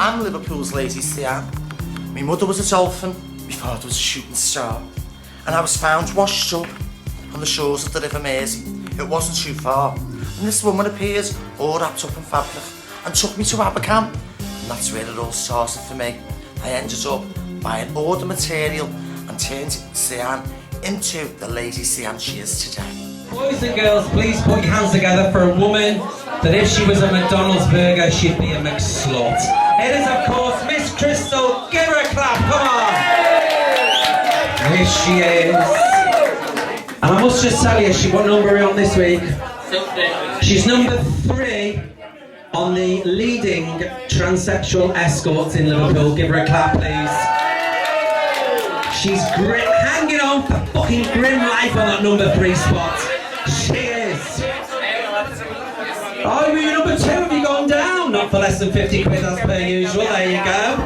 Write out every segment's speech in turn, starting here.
I'm Liverpool's Lazy Sian. My mother was a dolphin, my father was a shooting star, and I was found washed up on the shores of the River Mersey. It wasn't too far, and this woman appears all wrapped up in fabric and took me to Abercam, and that's where it all started for me. I ended up buying all the material and turned Sian into the Lazy Sian she is today. Boys and girls, please put your hands together for a woman that if she was a McDonald's burger, she'd be a McSlut. It is, of course, Miss Crystal. Give her a clap, come on! Here she is. And I must just tell you, what number are we on this week? She's number 3 on the leading transsexual escorts in Liverpool. Give her a clap, please. She's hanging on for fucking grim life on that number 3 spot. She is. Oh, you're number 2, have you gone down? Not for less than 50 quid, as per usual, there you go.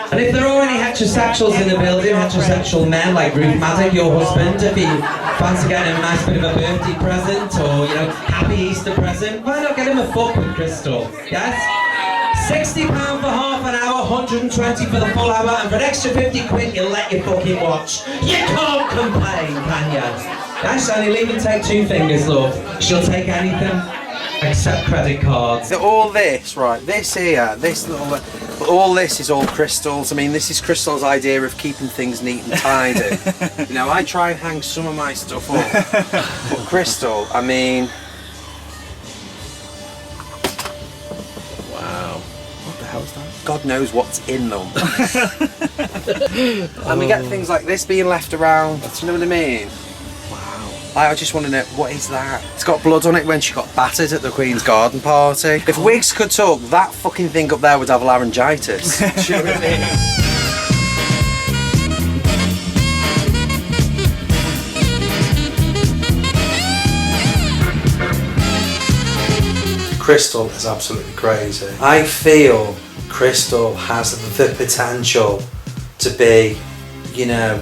And if there are any heterosexuals in the building, heterosexual men like Ruth Maddock, your husband, if you fancy getting him a nice bit of a birthday present or, you know, happy Easter present, why not get him a fuck with Crystal? Yes? £60 for half an hour, 120 for the full hour, and for an extra 50 quid you'll let your fucking watch. You can't complain, can you? Yes, and he'll even take 2 fingers, love. She'll take anything except credit cards. All this, right, this here, this little, all this is all Crystal's. I mean, this is Crystal's idea of keeping things neat and tidy. You know, I try and hang some of my stuff up, but Crystal, I mean... Wow. What the hell is that? God knows what's in them. And we get things like this being left around, do you know what I mean? I just want to know, what is that? It's got blood on it when she got battered at the Queen's garden party. If wigs could talk, that fucking thing up there would have laryngitis. Do you know what I mean? Crystal is absolutely crazy. I feel Crystal has the potential to be, you know,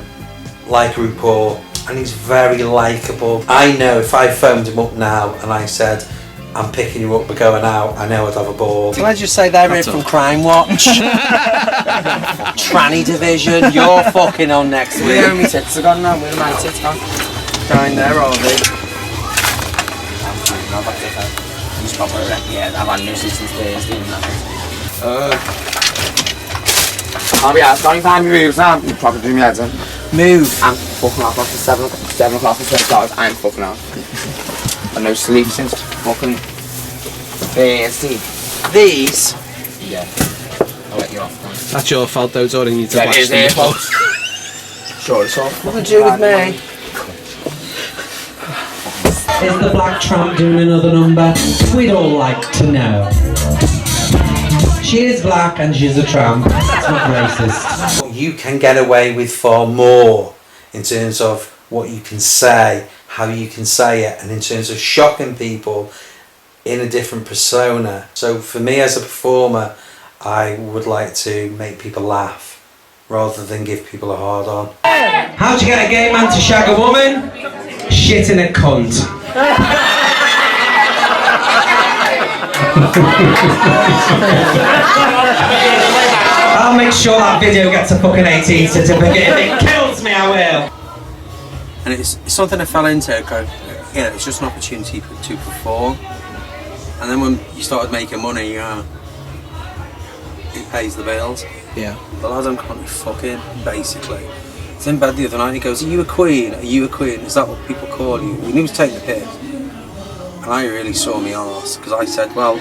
like RuPaul. And he's very likeable. I know if I phoned him up now and I said, I'm picking you up, we're going out, I know I'd have a ball. Can I just say they're in from Crime Watch? Tranny Division, you're fucking on next week. Where are my tits are gone now? Where are my tits gone? Down there, are they? No, that's it. He's probably yeah, I've had news since Thursday and that. Oh yeah, it's going to find me moves now. You probably do me head in. Move. I'm fucking off after 7 o'clock for 6 hours. I'm fucking off. I've no sleep since fucking Thursday. These? Yeah. I'll let you off. That's your fault though, Dora, you need to watch it is them. their fault. Sure, it's all. Nothing to do with me. Is the Black Tramp doing another number? We'd all like to know. She is black and she's a tramp. It's not racist. You can get away with far more in terms of what you can say, how you can say it, and in terms of shocking people in a different persona. So for me as a performer, I would like to make people laugh rather than give people a hard on. How'd you get a gay man to shag a woman? Shit in a cunt. I'll make sure that video gets a fucking 18 certificate. If it kills me, I will. And it's something I fell into, you know, it's just an opportunity to perform. And then when you started making money, it pays the bills. Yeah. The lad I'm currently fucking, basically. I was in bed the other night and he goes, are you a queen? Are you a queen? Is that what people call you? And he was taking the piss. And I really saw me arse, because I said, well,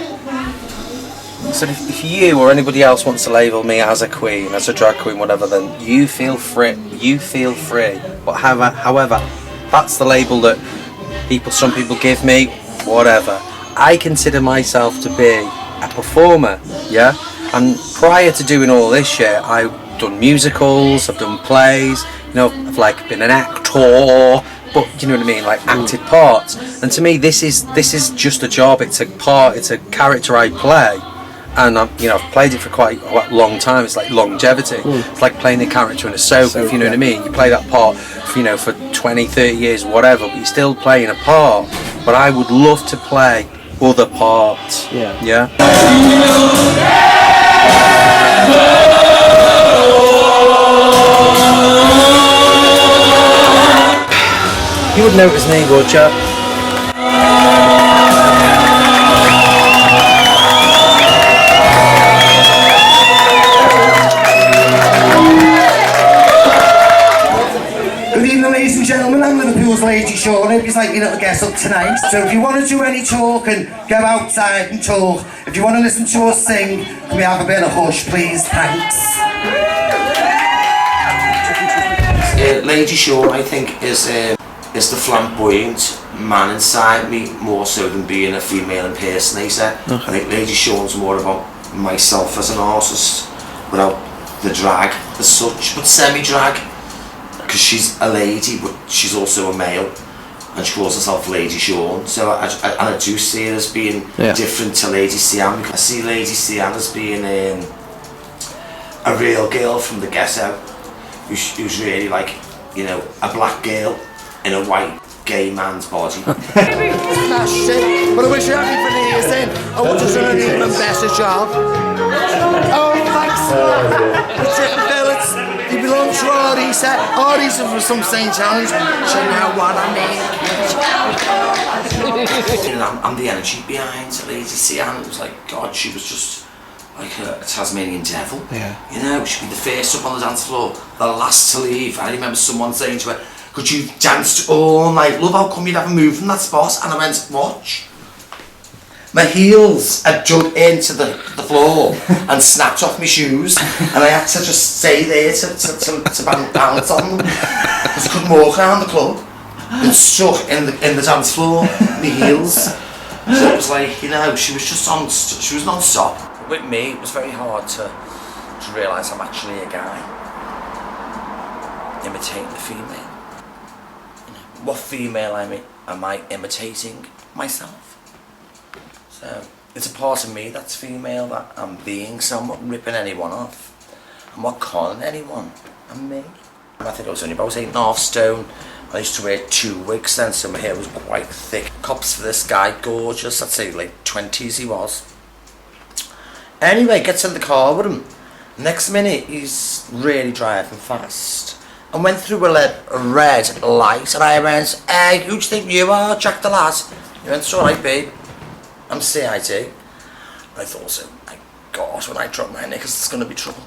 if you or anybody else wants to label me as a queen, as a drag queen, whatever, then you feel free. You feel free. But however, that's the label that some people give me, whatever. I consider myself to be a performer, yeah? And prior to doing all this shit, I've done musicals, I've done plays, you know, I've like been an actor, but you know what I mean, like acted parts. And to me, this is just a job. It's a part. It's a character I play, and I've played it for quite a long time. It's like longevity. It's like playing a character in a soap. If you know what I mean, you play that part, for 20, 30 years, whatever. But you're still playing a part. But I would love to play other parts. Yeah. Yeah. You would notice me, would you? Good evening, ladies and gentlemen. I'm Liverpool's Lady Sean. Hope you like your little guest up tonight. So if you want to do any talking, go outside and talk. If you want to listen to us sing, can we have a bit of hush, please? Thanks. Lady Sean, I think, is the flamboyant man inside me, more so than being a female impersonator. I think Lady Sean's more about myself as an artist, without the drag as such, but semi-drag. Because she's a lady, but she's also a male, and she calls herself Lady Sean. So I do see her as being different to Lady Sian. I see Lady Sian as being a real girl from the ghetto, who's really like, you know, a black girl in a white gay man's body. That's shit, but I wish you happy for the years in. I want to do an even better job. Oh, thanks for that. The chicken fillets. You belong to Arisa. Arisa from some St. John's. Do you know what I mean? I'm the energy behind Lady Sian. It was like, God, she was just like a Tasmanian devil. Yeah. You know, she'd be the first up on the dance floor, the last to leave. I remember someone saying to her, could you dance all night? Love, how come you'd have a move from that spot? And I went, watch. My heels had dug into the floor and snapped off my shoes, and I had to just stay there to bounce on them, because I couldn't walk around the club. And stuck in the dance floor, my heels. So it was like, you know, she was non-stop. With me, it was very hard to realise I'm actually a guy imitating the female. What female am I imitating? Myself. So it's a part of me that's female that I'm being, so I'm not ripping anyone off. I'm not conning anyone. I'm me. I think I was only about 8.5 stone. I used to wear 2 wigs then, so my hair was quite thick. Cops for this guy, gorgeous. I'd say late 20s he was. Anyway, gets in the car with him. Next minute, he's really driving fast. And went through a red light, and I went, hey, who do you think you are, Jack the lad? He went, it's alright, babe. I'm CID. I thought, so, my God, when I drop my neck, it's going to be trouble.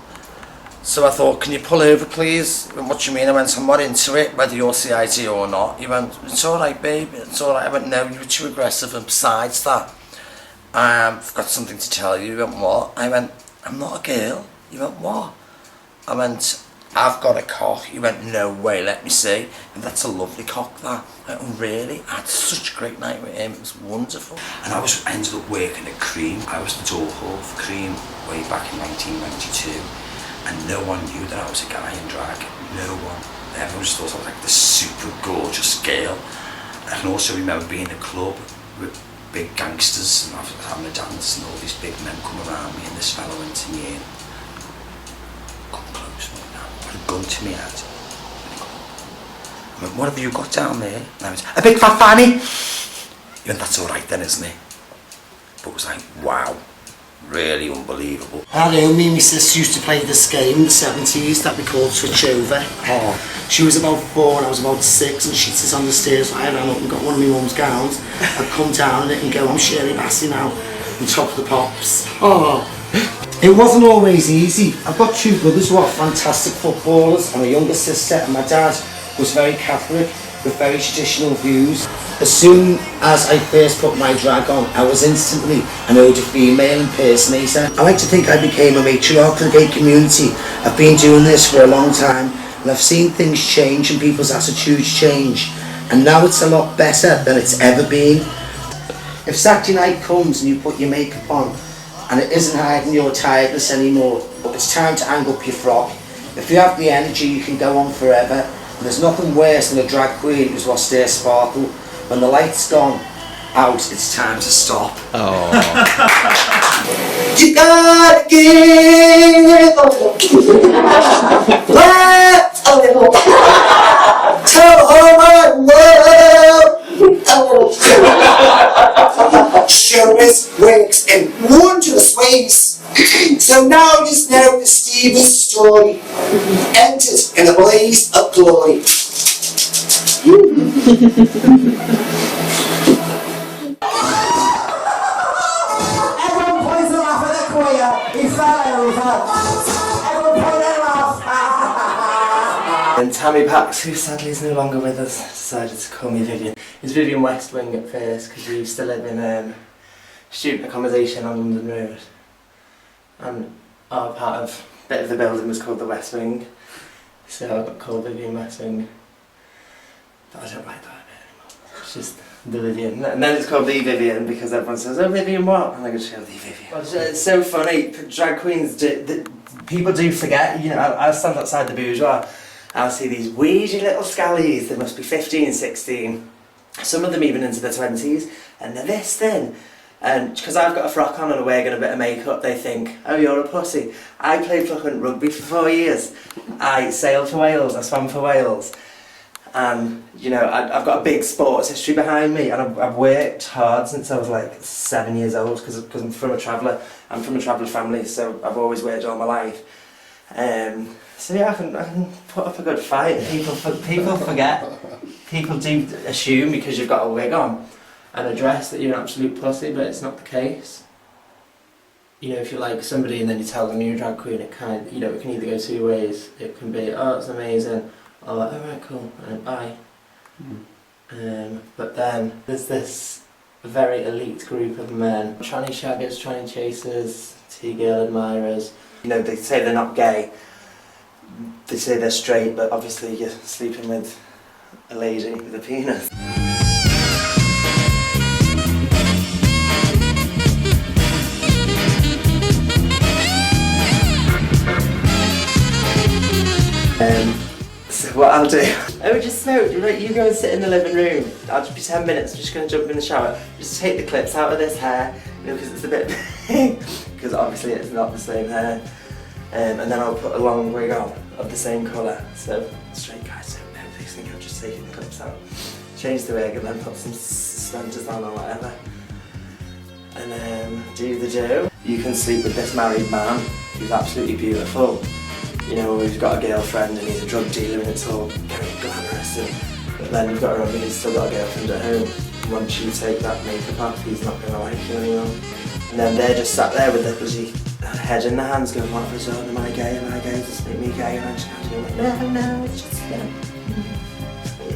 So I thought, can you pull over, please? He went, what do you mean? I went, I'm not into it, whether you're CID or not. He went, it's alright, babe, it's alright. I went, no, you were too aggressive, and besides that, I've got something to tell you. He went, what? I went, I'm not a girl. He went, what? I went, I've got a cock. He went, no way, let me see. And that's a lovely cock, that. I went, oh, really? I had such a great night with him. It was wonderful. And I ended up working at Cream. I was the door hall for Cream way back in 1992. And no one knew that I was a guy in drag. No one. Everyone just thought I was like this super gorgeous girl. And I can also remember being in a club with big gangsters and having a dance, and all these big men come around me, and this fellow went to me and come close me now. Put a gun to me head. I went, what have you got down there? And I went, a big fat fanny. He went, that's alright then, isn't it? But it was like, wow. Really unbelievable. Hello, me and my sister used to play this game in the 70s that we called Switch Over. She was about 4 and I was about 6, and she'd sit on the stairs. I ran up and got one of my mum's gowns. I'd come down in it and go, I'm Shirley Bassey now, on top of the pops. It wasn't always easy. I've got 2 brothers who are fantastic footballers and a younger sister, and my dad was very Catholic with very traditional views. As soon as I first put my drag on, I was instantly an older female impersonator. I like to think I became a matriarch of the gay community. I've been doing this for a long time, and I've seen things change and people's attitudes change. And now it's a lot better than it's ever been. If Saturday night comes and you put your makeup on, and it isn't hiding your tiredness anymore, but it's time to hang up your frock. If you have the energy, you can go on forever. And there's nothing worse than a drag queen who's lost their sparkle. When the light's gone out, it's time to stop. Oh. You gotta give a little, laugh a little, tell the whole world a little. Show us wigs and wondrous ways. So now just know the Stephen's story entered in a blaze of glory. Everyone points and laugh at the queer. He fell over. Everyone point and laugh. And Tammy Pax, who sadly is no longer with us, decided to call me Vivian. It was Vivian West Wing at first because we used to live in student accommodation on London Road. And our part of bit of the building was called the West Wing. So I got called Vivian West Wing. But I don't like that anymore. It's just the Vivian. And then it's called the Vivian because everyone says, oh Vivian what? And I go, the Vivian. It's so funny, drag queens, people do forget, you know, I'll stand outside the Bourgeois, I'll see these weedy little scallies, they must be 15, 16, some of them even into their 20s, and they're this thin. And because I've got a frock on and a wig and a bit of makeup, they think, oh, you're a pussy. I played fucking rugby for 4 years. I sailed for Wales, I swam for Wales. And, you know, I've got a big sports history behind me, and I've worked hard since I was like 7 years old, because I'm from a traveller. I'm from a traveller family, so I've always worked all my life. So yeah, I can put up a good fight. People forget. People do assume because you've got a wig on and a dress that you're an absolute pussy, but it's not the case. You know, if you like somebody and then you tell them you're a drag queen, it kind of, you know, it can either go two ways. It can be, oh, it's amazing, or like, alright, cool, and bye. But then there's this very elite group of men, tranny shaggers, tranny chasers, T-girl admirers. You know, they say they're not gay. They say they're straight, but obviously you're sleeping with a lady with a penis. So what I'll do, I would just smoke, right, you go and sit in the living room, I'll just be 10 minutes, I'm just going to jump in the shower, just take the clips out of this hair, you know, because it's a bit big, because obviously it's not the same hair, and then I'll put a long wig on of the same colour, so straight guys don't know, they think I've just taken the clips out, change the wig and then put some suspenders on or whatever, and then do the do. You can sleep with this married man who's absolutely beautiful. You know, we've got a girlfriend and he's a drug dealer and it's all kind of glamorous, but then you've got to remember he's still got a girlfriend at home. Once you take that makeup off, he's not going to like you anymore. And then they're just sat there with their bloody head in their hands going, what was on, am I gay, does this make me gay? And I'm just kind of like, no, it's just, you know.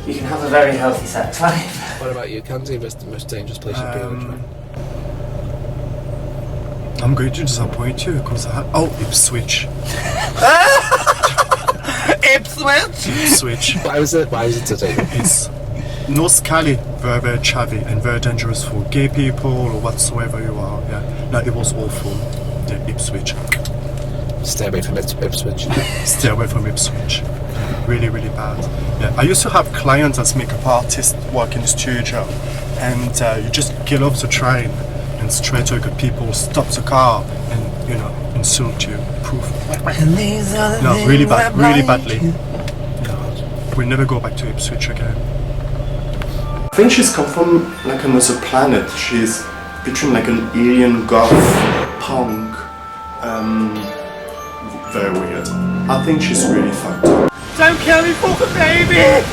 You can have a very healthy sex life. What about you, Kenzie? What's the most dangerous place you've been on a train? I'm going to disappoint you because Ipswich. Ipswich. Why was it so dangerous? It's North Cali, very, very chavvy and very dangerous for gay people or whatsoever you are. Yeah, no, it was awful. Yeah, Ipswich. Stay away from Ipswich. Stay away from Ipswich. Yeah, really, really bad. Yeah, I used to have clients as makeup artists work in the studio, and you just get off the train. And straight away people stop the car and, you know, insult you. Proof. No, really bad, really badly. No, we'll never go back to Ipswich again. I think she's come from like another planet. She's between like an alien goth punk. Very weird. I think she's really fucked up. Don't kill me, fucking baby!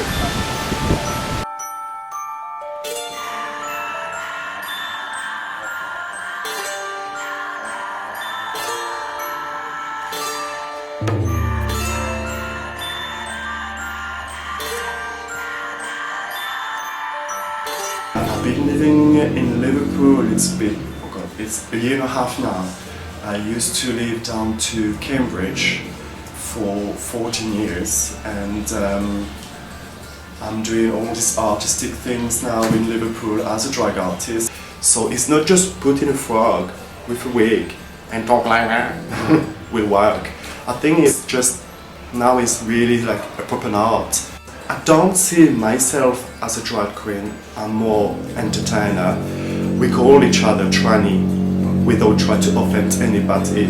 I've been living in Liverpool, it's a year and a half now. I used to live down to Cambridge for 14 years and I'm doing all these artistic things now in Liverpool as a drag artist. So it's not just putting a frog with a wig and talk like that will work. I think it's just, now it's really like a proper art. I don't see myself as a drag queen, I'm more entertainer. We call each other tranny without trying to offend anybody.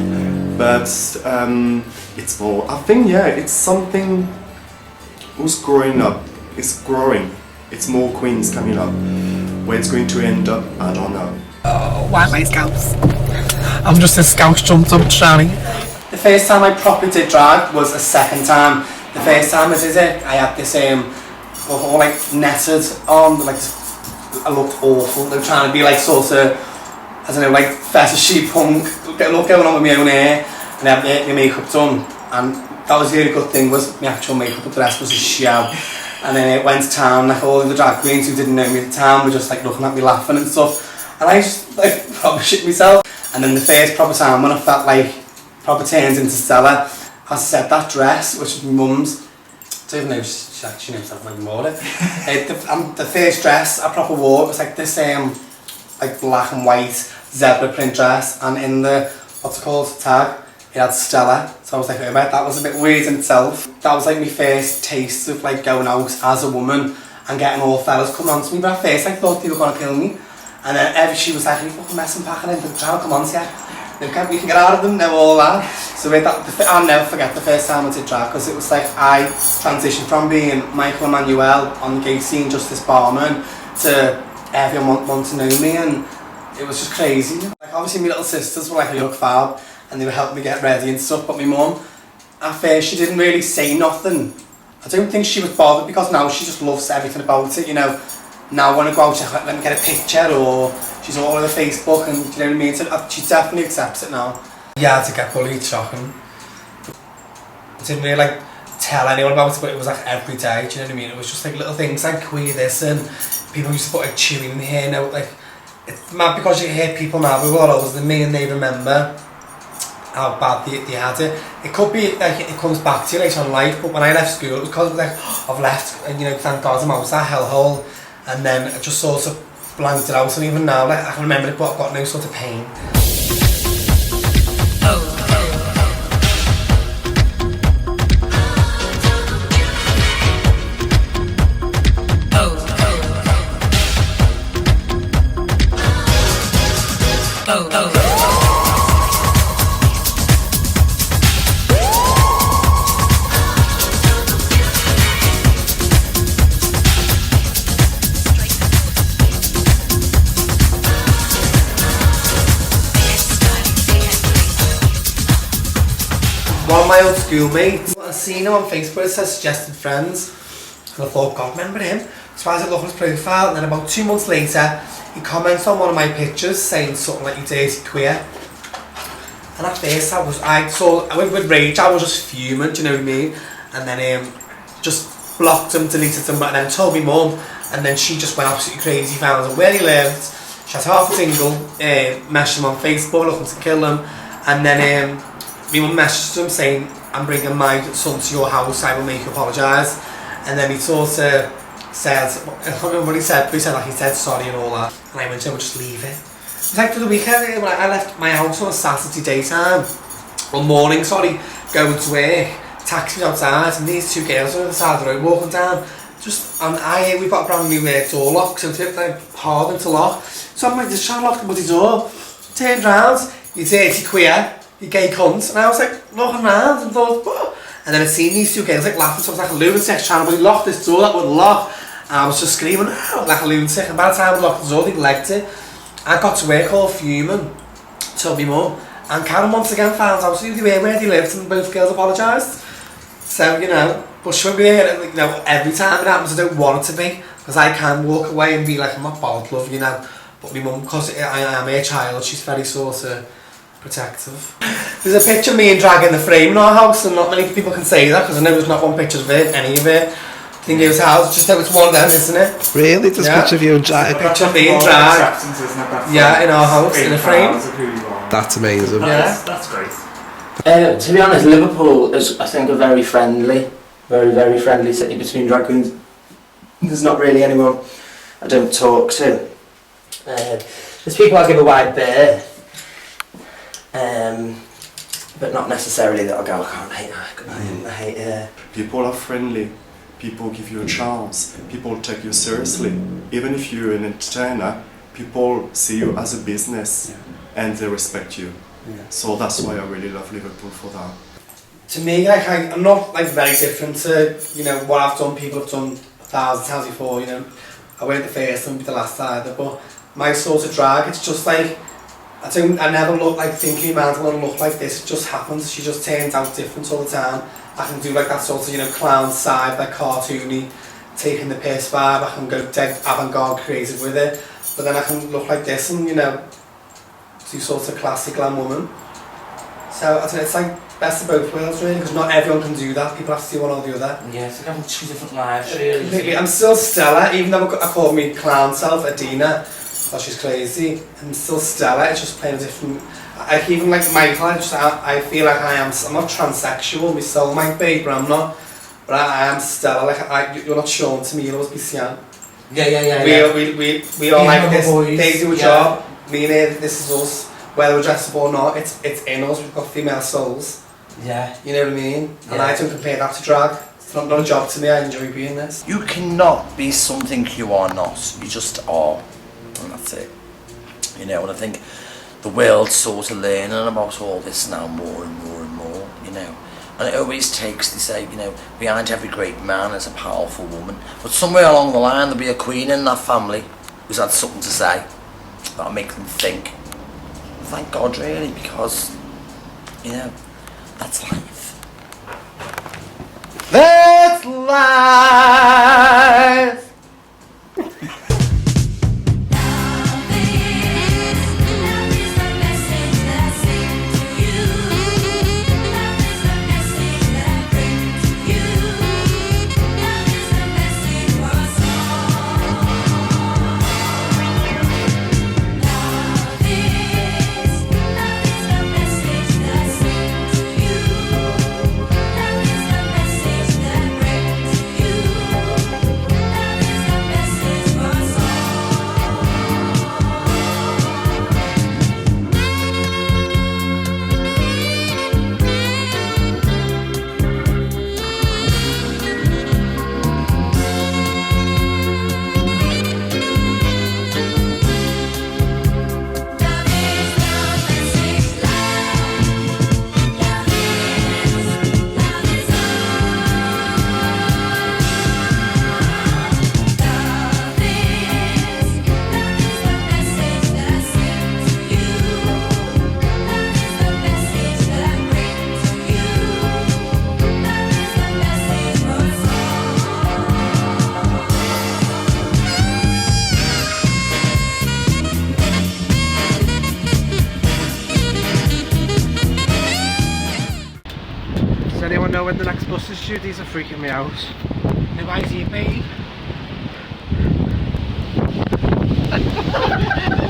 But it's more, I think, yeah, it's something who's growing up, it's growing. It's more queens coming up. Where it's going to end up, I don't know. Oh, why my scouts? I'm just a scout jumped up tranny. The first time I properly did drag was the second time. The first time I did it, I had this all like netted on, like I looked awful. They were trying to be like sort of, I don't know, like fetishy punk, look going on with my own hair, and have my makeup done. And that was the really good thing, was my actual makeup, but the rest was a show. And then it went to town, like all of the drag queens who didn't know me at the time were just like looking at me laughing and stuff. And I just like proper shit myself. And then the first proper time when I felt like proper turned into Stella, as I said, that dress, which was my mum's, I don't even know if she knows that I wore it. The first dress I proper wore, it was like this like black and white zebra print dress, and in the, what's it called, tag, it had Stella. So I was like, oh, that was a bit weird in itself. That was like my first taste of like going out as a woman and getting all fellas coming on to me. But at first I thought they were going to kill me. And then she was like, are you fucking messing packing in? Come on, yeah. We can get out of them now, all that. So I'll never forget the first time I did drag, because it was like I transitioned from being Michael Emmanuel on the gay scene, just this barman, to everyone wanting to know me, and it was just crazy. Like obviously my little sisters were like a young fab, and they were helping me get ready and stuff, but my mum, at first she didn't really say nothing. I don't think she was bothered, because now she just loves everything about it, you know. Now when I go out, she's like, let me get a picture, or she's all over Facebook, and you know what I mean? So she definitely accepts it now. Yeah, to get bullied, shocking. I didn't really like tell anyone about it, but it was like every day, do you know what I mean? It was just like little things like queer this, and people used to put like chewing in the hair now, like, it's mad because you hear people now who are older than me and they remember how bad they had it. It could be like it comes back to you later in life, but when I left school it was because like I've left, and you know, thank God I'm out of that hellhole, and then I just sort of blanked it out, and even now like I can remember it, but I've got no sort of pain. One of my old schoolmates, I seen him on Facebook, it says suggested friends, and I thought, God, remember him? So I had a look at his profile, and then about 2 months later, he comments on one of my pictures saying something like, you dirty queer. And at first I went with rage, I was just fuming, do you know what I mean? And then just blocked him, deleted him, and then told me mum, and then she just went absolutely crazy, found out where he lived, she had half a tingle, messaged him on Facebook looking to kill him, and then my mum messaged him saying, I'm bringing my son to your house, I will make you apologise. And then he sort of said, I can't remember what he said, but he said like he said sorry and all that. And I went to him, just leave it. It was like for the weekend, when I left my house on a Saturday daytime, or morning, sorry, going to work, taxi outside, and these two girls on the side of the road walking down. And we've got a brand new door lock, so it's like hard to lock. So I'm like, just trying to lock the bloody door. Turned round, you dirty queer, you gay cunt. And I was like, looking around and thought, what? And then I seen these two girls like laughing, so I was like a lunatic trying to lock this door that wouldn't lock. And I was just screaming like a lunatic, and by the time I locked the door, they legged it. I got to work all fuming, told me mum, and Karen once again found out who they were, where they lived, and both girls apologised. So, you know, but she won't be there, you know, every time it happens. I don't want it to be, because I can walk away and be like, I'm not bad, love, you know. But my mum, because I am her child, she's very sort of protective. There's a picture of me and drag in the frame in our house, and not many people can say that, because I know there's not one picture of it, any of it. I think it was house, just know it's one of them, isn't it? Really? There's a picture of you and drag? A picture of me and drag. Yeah, in our house, in a frame. That's amazing. Yeah. That's great. To be honest, Liverpool is, I think, a very friendly, very friendly city between drag queens. There's not really anyone I don't talk to. There's people I give a wide berth, but not necessarily that I'll go, I can't hate her, I hate her. People are friendly, people give you a chance, people take you seriously. Even if you're an entertainer, people see you as a business, and they respect you. So that's why I really love Liverpool for that. To me, like I'm not like very different to, you know, what I've done. People have done 1,000 times before, you know. I weren't the first and be the last either, but my sort of drag, it's just like I never look like thinking man, I want to look like this. It just happens. She just turns out different all the time. I can do like that sort of, you know, clown side, like cartoony taking the piss vibe, I can go dead avant-garde creative with it, but then I can look like this and, you know, do sort of classic glam woman. So I don't know, it's like best of both worlds really, because not everyone can do that. People have to do one or the other. Yeah, it's like having two different lives really. Completely. I'm still Stella, even though I call me clown self, Adina, oh she's crazy. I'm still Stella, it's just playing a different... Like even like Michael, I feel like I'm not transsexual, my soul might be, but I'm not. But I am Stella, like you're not Sean to me, you'll always be Sian. Yeah. We all like this, boys. they do a job, me and her, this is us. Whether we're dressed up or not, it's in us, we've got female souls. Yeah. You know what I mean? Yeah. And I don't compare that to drag. It's not a job to me, I enjoy being this. You cannot be something you are not. You just are. And that's it. You know, and I think the world's sort of learning about all this now more and more and more, you know. And it always takes, they say, you know, behind every great man is a powerful woman. But somewhere along the line there'll be a queen in that family who's had something to say that'll make them think. Thank God really, because, you know, that's life. That's life! Does anyone know when the next bus is due? These are freaking me out. Who ITP?